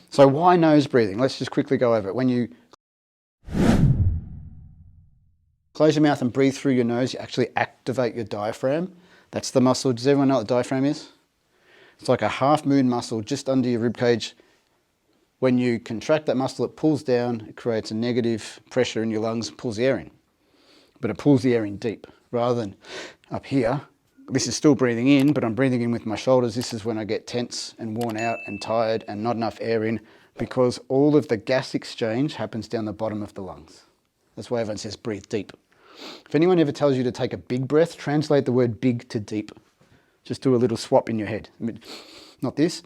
So why nose breathing? Let's just quickly go over it. When you close your mouth and breathe through your nose, you actually activate your diaphragm. That's the muscle. Does everyone know what the diaphragm is? It's like a half moon muscle just under your rib cage. When you contract that muscle, it pulls down, it creates a negative pressure in your lungs, pulls the air in. But it pulls the air in deep rather than up here. This is still breathing in, but I'm breathing in with my shoulders. This is when I get tense and worn out and tired and not enough air in, because all of the gas exchange happens down the bottom of the lungs. That's why everyone says breathe deep. If anyone ever tells you to take a big breath, translate the word big to deep. Just do a little swap in your head. Not this.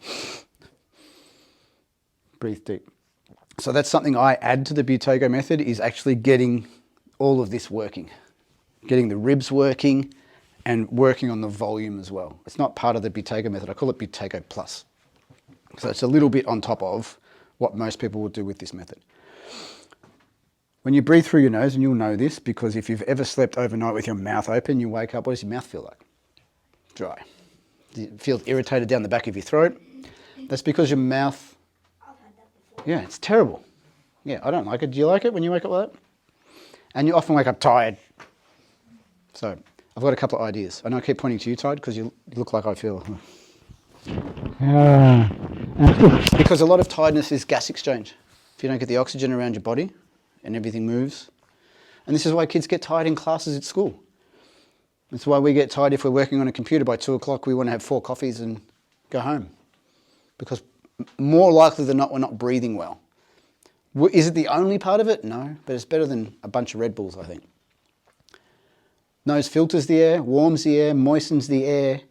Breathe deep. So that's something I add to the Buteyko method, is actually getting all of this working. Getting the ribs working and working on the volume as well. It's not part of the Buteyko method. I call it Buteyko Plus. So it's a little bit on top of what most people will do with this method. When you breathe through your nose, and you'll know this because if you've ever slept overnight with your mouth open, you wake up, what does your mouth feel like? Dry. It feels irritated down the back of your throat. That's because your mouth... I've had that before. Yeah, it's terrible. Yeah, I don't like it. Do you like it when you wake up like that? And you often wake up tired. So I've got a couple of ideas. I know I keep pointing to you, Tide, because you look like I feel... Because a lot of tiredness is gas exchange. If you don't get the oxygen around your body, and everything moves. And this is why kids get tired in classes at school. It's why we get tired if we're working on a computer by 2 o'clock, we want to have 4 coffees and go home. Because more likely than not, we're not breathing well. Is it the only part of it? No, but it's better than a bunch of Red Bulls, I think. Nose filters the air, warms the air, moistens the air.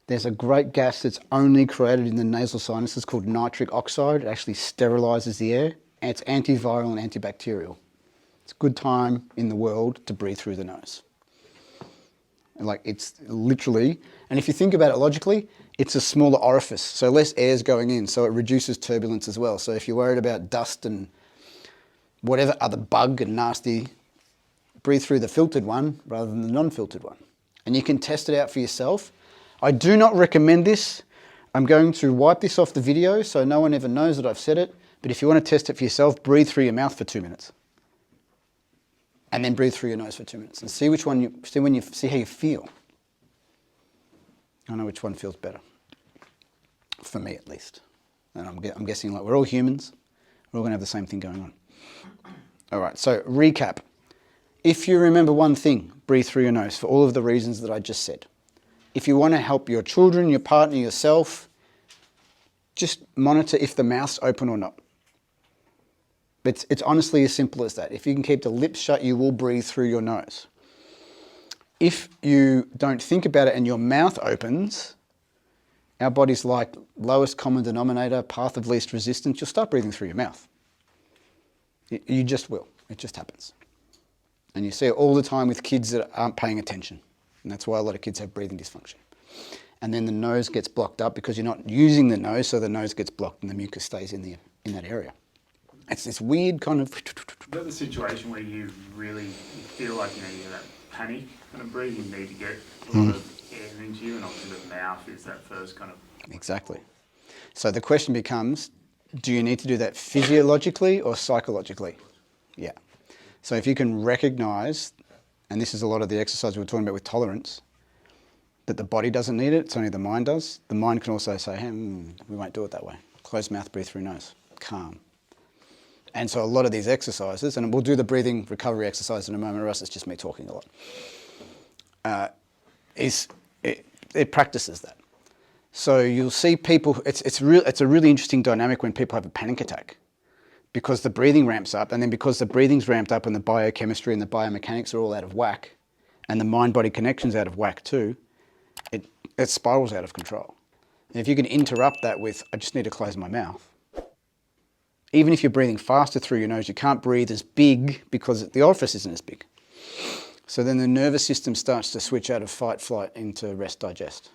There's a great gas that's only created in the nasal sinuses called nitric oxide. It actually sterilizes the air. And it's antiviral and antibacterial. It's a good time in the world to breathe through the nose. Like, it's literally, and if you think about it logically, it's a smaller orifice, so less air's going in, so it reduces turbulence as well. So if you're worried about dust and whatever other bug and nasty, breathe through the filtered one rather than the non-filtered one. And you can test it out for yourself. I do not recommend this. I'm going to wipe this off the video so no one ever knows that I've said it. But if you want to test it for yourself, breathe through your mouth for 2 minutes. And then breathe through your nose for 2 minutes. And see which one see how you feel. I know which one feels better. For me, at least. And I'm guessing, like, we're all humans. We're all going to have the same thing going on. All right, so recap. If you remember one thing, breathe through your nose for all of the reasons that I just said. If you want to help your children, your partner, yourself, just monitor if the mouth's open or not. It's honestly as simple as that. If you can keep the lips shut, you will breathe through your nose. If you don't think about it and your mouth opens, our body's like lowest common denominator, path of least resistance, you'll start breathing through your mouth. You just will. It just happens. And you see it all the time with kids that aren't paying attention. And that's why a lot of kids have breathing dysfunction. And then the nose gets blocked up because you're not using the nose, so the nose gets blocked and the mucus stays in that area. It's this weird kind of... Is that the situation where you feel like, you have that panic kind of breathe, you need to get a lot of air into you, and obviously the mouth is that first kind of... Exactly. So the question becomes, do you need to do that physiologically or psychologically? Yeah. So if you can recognise, and this is a lot of the exercise we were talking about with tolerance, that the body doesn't need it, it's only the mind does. The mind can also say, hey, we won't do it that way. Closed mouth, breathe through nose, calm. And so a lot of these exercises, and we'll do the breathing recovery exercise in a moment, or else it's just me talking a lot, it practices that. So you'll see people, it's a really interesting dynamic when people have a panic attack, because the breathing ramps up, and then because the breathing's ramped up and the biochemistry and the biomechanics are all out of whack, and the mind-body connection's out of whack too, it spirals out of control. And if you can interrupt that with, I just need to close my mouth, even if you're breathing faster through your nose, you can't breathe as big because the orifice isn't as big. So then the nervous system starts to switch out of fight, flight into rest, digest.